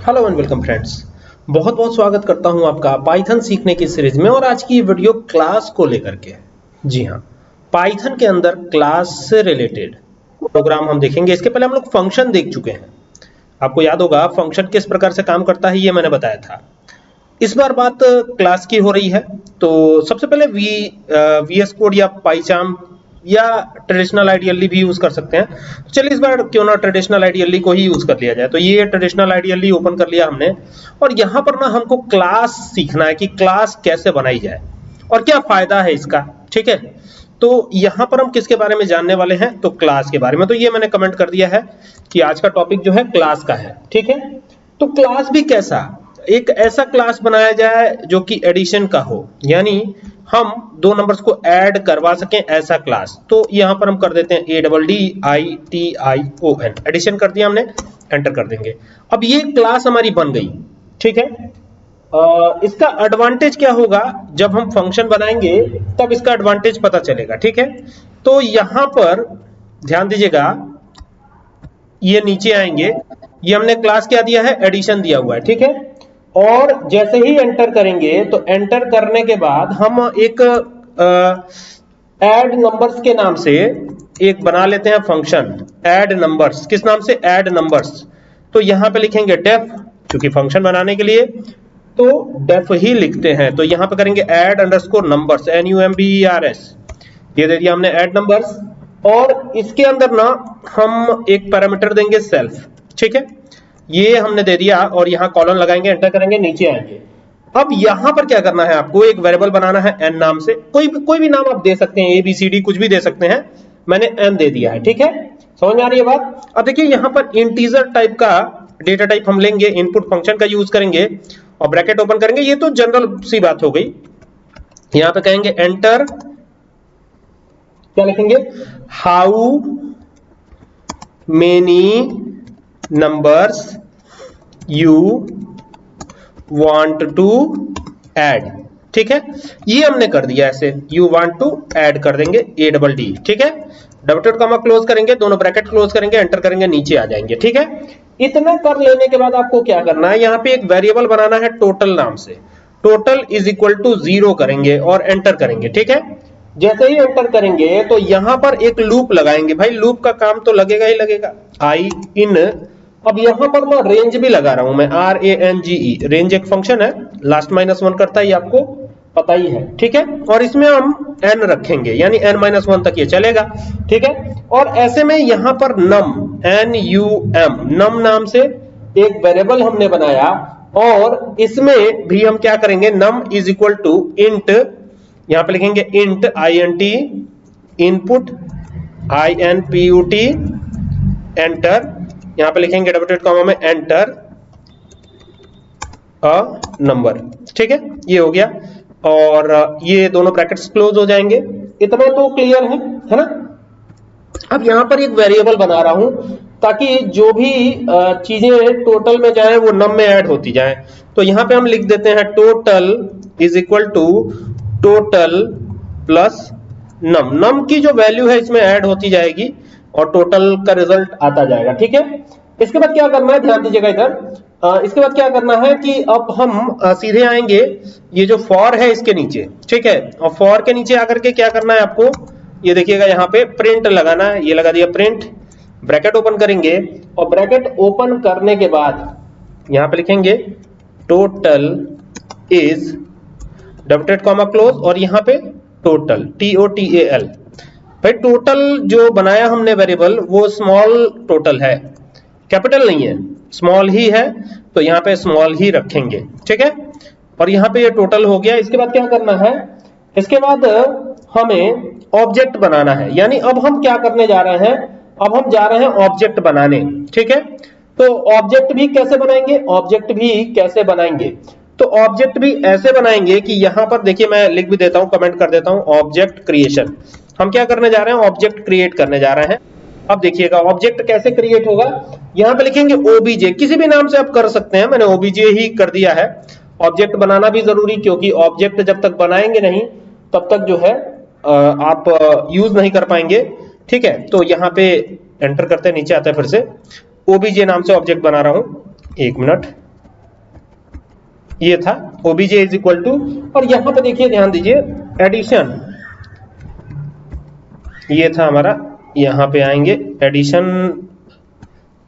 Hello and welcome friends. बहुत बहुत स्वागत करता हूं आपका पाइथन सीखने की सीरीज में। और आज की वीडियो क्लास को लेकर के है। जी हाँ, पाइथन के अंदर क्लास से रिलेटेड प्रोग्राम हम देखेंगे। इसके पहले हम लोग फंक्शन देख चुके हैं। आपको याद होगा फंक्शन किस प्रकार से काम करता है, ये मैंने बताया था। इस बार बात क्लास की हो रही है। तो सबसे पहले वीएस कोड या पाइचार्म या ट्रेडिशनल आइडियली भी यूज कर सकते हैं। तो चलिए इस बार क्यों ना ट्रेडिशनल आइडियली को ही यूज कर लिया जाए। तो ये ट्रेडिशनल आइडियली ओपन कर लिया हमने। और यहाँ पर ना हमको क्लास सीखना है कि क्लास कैसे बनाई जाए और क्या फायदा है इसका। ठीक है, तो यहाँ पर हम किसके बारे में जानने वाले हैं, तो क्लास के बारे में। तो ये मैंने कमेंट कर दिया है कि आज का टॉपिक जो है क्लास का है। ठीक है, तो क्लास भी कैसा, एक ऐसा क्लास बनाया जाए जो कि एडिशन का हो, यानी हम दो नंबर्स को ऐड करवा सकें, ऐसा क्लास। तो यहां पर हम कर देते हैं ADDITION, एडिशन कर दिया हमने, एंटर कर देंगे। अब ये क्लास हमारी बन गई। ठीक है, इसका एडवांटेज क्या होगा, जब हम फंक्शन बनाएंगे तब इसका एडवांटेज पता चलेगा। ठीक है, तो यहां पर ध्यान दीजिएगा, ये नीचे आएंगे, ये हमने क्लास क्या दिया है, एडिशन दिया हुआ है। ठीक है, और जैसे ही एंटर करेंगे तो एंटर करने के बाद हम एक ऐड नंबर्स के नाम से एक बना लेते हैं फंक्शन, ऐड नंबर्स। किस नाम से, ऐड नंबर्स। तो यहां पे लिखेंगे डेफ, क्योंकि फंक्शन बनाने के लिए तो डेफ ही लिखते हैं। तो यहां पे करेंगे ऐड अंडरस्कोर नंबर्स, NUMBERS, ये दे दिया हमने ऐड नंबर्स। और इसके अंदर ना हम एक पैरामीटर देंगे सेल्फ। ठीक है, ये हमने दे दिया और यहाँ कॉलन लगाएंगे, एंटर करेंगे, नीचे आएंगे। अब यहाँ पर क्या करना है, आपको एक वेरिएबल बनाना है n नाम से। कोई भी नाम आप दे सकते हैं, ABCD कुछ भी दे सकते हैं, मैंने n दे दिया है। ठीक है, समझ में आ रही है बात। अब देखिए यहाँ पर इंटीजर टाइप का डेटा टाइप हम लेंगे, इनपुट फंक्शन का यूज करेंगे और ब्रैकेट ओपन करेंगे। ये तो जनरल सी बात हो गई। यहाँ पे कहेंगे एंटर, क्या लिखेंगे, how many numbers you want to add. ठीक है, ये हमने कर दिया ऐसे, यू वांट टू ऐड कर देंगे ADD। ठीक है, डबल डॉट कॉमा क्लोज करेंगे, दोनों ब्रैकेट क्लोज करेंगे, एंटर करेंगे, नीचे आ जाएंगे। ठीक है, इतना कर लेने के बाद आपको क्या करना है, यहाँ पे एक वेरिएबल बनाना है टोटल नाम से। टोटल इज इक्वल टू 0 करेंगे और एंटर करेंगे। ठीक है, जैसे ही एंटर करेंगे तो यहां पर एक लूप लगाएंगे। भाई लूप का काम तो लगेगा ही लगेगा, आई इन। अब यहां पर मैं रेंज भी लगा रहा हूं, मैं RANGE, रेंज एक फंक्शन है, लास्ट -1 करता है, ये आपको पता ही है। ठीक है, और इसमें हम n रखेंगे, यानी n-1 तक ये चलेगा। ठीक है, और ऐसे में यहां पर num, NUM नाम से एक वेरिएबल हमने बनाया। और इसमें भी हम क्या करेंगे, num is equal to int, यहां पे लिखेंगे int INT input INPUT, enter, यहां पे लिखेंगे डबल डॉट कॉमा में एंटर अ नंबर। ठीक है, ये हो गया और ये दोनों ब्रैकेट्स क्लोज हो जाएंगे। इतना तो क्लियर है ना। अब यहां पर एक वेरिएबल बना रहा हूं ताकि जो भी चीजें टोटल में जाए वो नम में ऐड होती जाए। तो यहां पे हम लिख देते हैं total is equal to total plus num की जो वैल्यू है इसमें ऐड होती जाएगी और टोटल का रिजल्ट आता जाएगा। ठीक है, इसके बाद क्या करना है, ध्यान दीजिएगा इधर। इसके बाद क्या करना है कि अब हम सीधे आएंगे ये जो फॉर है इसके नीचे। ठीक है, और फॉर के नीचे आकर के क्या करना है आपको, ये देखिएगा यहाँ पे प्रिंट लगाना है, ये लगा दिया प्रिंट, ब्रैकेट ओपन करेंगे और ब्रैकेट ओपन करने के बाद यहाँ पे लिखेंगे total is double dot comma close और यहाँ पे टोटल TOTAL। भाई टोटल जो बनाया हमने वेरिएबल वो स्मॉल टोटल है, कैपिटल नहीं है, स्मॉल ही है, तो यहाँ पे स्मॉल ही रखेंगे। ठीक है, और यहाँ पे ये टोटल हो गया। इसके बाद क्या करना है, इसके बाद हमें ऑब्जेक्ट बनाना है, यानी अब हम क्या करने जा रहे हैं, अब हम जा रहे हैं ऑब्जेक्ट बनाने। ठीक है, तो ऑब्जेक्ट भी कैसे बनाएंगे, तो ऑब्जेक्ट भी ऐसे बनाएंगे कि यहां पर देखिए, मैं लिख भी देता हूं, कमेंट कर देता हूं, ऑब्जेक्ट क्रिएशन। हम क्या करने जा रहे हैं, ऑब्जेक्ट क्रिएट करने जा रहे हैं। अब देखिएगा ऑब्जेक्ट कैसे क्रिएट होगा, यहां पे लिखेंगे OBJ, किसी भी नाम से आप कर सकते हैं, मैंने OBJ ही कर दिया है। ऑब्जेक्ट बनाना भी जरूरी, क्योंकि ऑब्जेक्ट जब तक बनाएंगे नहीं तब तक जो है आप यूज नहीं कर पाएंगे। ठीक है, तो यहाँ पे एंटर करते नीचे आता है, फिर से OBJ नाम से ऑब्जेक्ट बना रहा हूं, एक मिनट, ये था obj इज इक्वल टू, और यहां पे देखिए ध्यान दीजिए एडिशन, ये था हमारा, यहां पे आएंगे एडिशन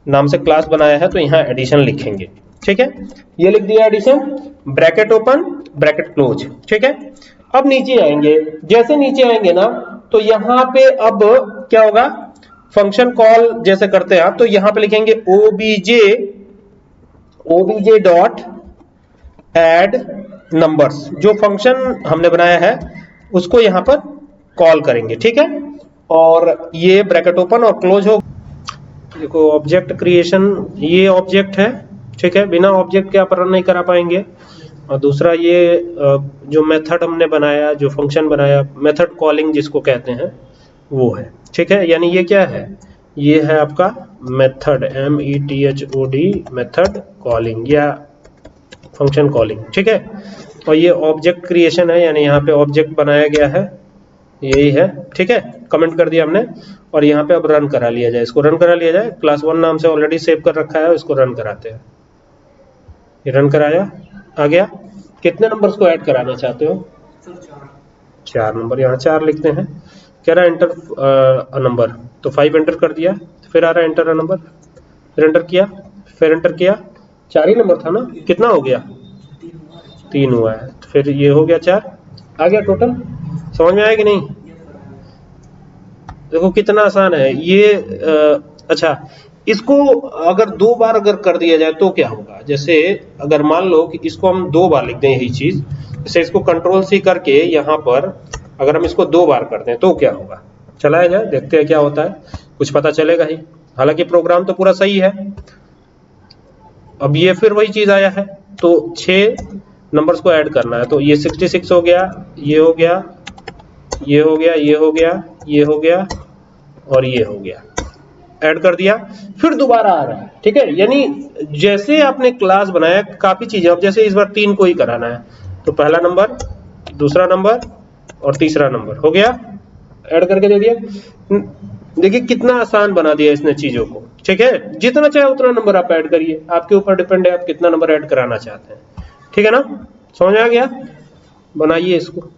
नाम से क्लास बनाया है तो यहां एडिशन लिखेंगे, ठीक है। ये लिख दिया addition, bracket open bracket close, ठीक है। अब नीचे आएंगे, जैसे नीचे आएंगे ना तो यहां पे अब क्या होगा, फंक्शन कॉल जैसे करते हैं आप, तो यहां पे लिखेंगे obj डॉट एड नंबर्स, जो फंक्शन हमने बनाया है उसको यहां पर कॉल करेंगे, ठीक है। और ये ब्रैकेट ओपन और क्लोज हो। देखो ऑब्जेक्ट क्रिएशन, ये ऑब्जेक्ट है, ठीक है, बिना ऑब्जेक्ट के आप रन नहीं करा पाएंगे। और दूसरा ये जो मेथड हमने बनाया, जो फंक्शन बनाया, मेथड कॉलिंग जिसको कहते हैं वो है, ठीक है। यानी ये क्या है, ये है आपका मेथड, METHOD, मेथड कॉलिंग या फंक्शन कॉलिंग, ठीक है। और ये ऑब्जेक्ट क्रिएशन है, यानी यहाँ पे ऑब्जेक्ट बनाया गया है, यही है, ठीक है। कमेंट कर दिया हमने, और यहाँ पे अब रन करा लिया जाए, इसको रन करा लिया जाए। क्लास 1 नाम से ऑलरेडी सेव कर रखा है, इसको रन कराते हैं। ये रन कराया, आ गया। कितने नंबर्स को ऐड कराना चाहते हो? 4 नंबर, यहाँ 4 लिखते हैं। कह रहा है एंटर अ नंबर, तो 5 एंटर कर दिया, फिर आ रहा है एंटर अ नंबर, फिर एंटर किया, फिर एंटर किया, 4 ही नंबर था ना, कितना हो गया? 3 हुआ है, तो फिर ये हो गया 4, आ गया टोटल। समझ में आया कि नहीं? देखो कितना आसान है ये। अच्छा, इसको अगर 2 बार अगर कर दिया जाए तो क्या होगा? जैसे अगर मान लो कि इसको हम 2 बार लिख दें यही चीज, जैसे इसको कंट्रोल C करके यहाँ पर अगर हम इसको 2 बार कर दें तो क्या होगा? चलाया जाए, देखते हैं क्या होता है, कुछ पता चलेगा ही। हालांकि प्रोग्राम तो पूरा सही है। अब ये फिर वही चीज आया है, तो 6 नंबर्स को ऐड करना है, तो ये 66 हो गया, ये हो गया, ये हो गया, ये हो गया, ये हो गया और ये हो गया, ऐड कर दिया, फिर दोबारा आ रहा है, ठीक है। यानी जैसे आपने क्लास बनाया, काफी चीजें, अब जैसे इस बार 3 को ही कराना है, तो पहला नंबर, दूसरा नंबर और तीसरा नंबर हो गया, ऐड करके दे दिया। देखिए कितना आसान बना दिया इसने चीजों को, ठीक है। जितना चाहे उतना नंबर आप ऐड करिए, आपके ऊपर डिपेंड है आप कितना नंबर ऐड कराना चाहते हैं, ठीक है ना। समझ आ गया? बनाइए इसको।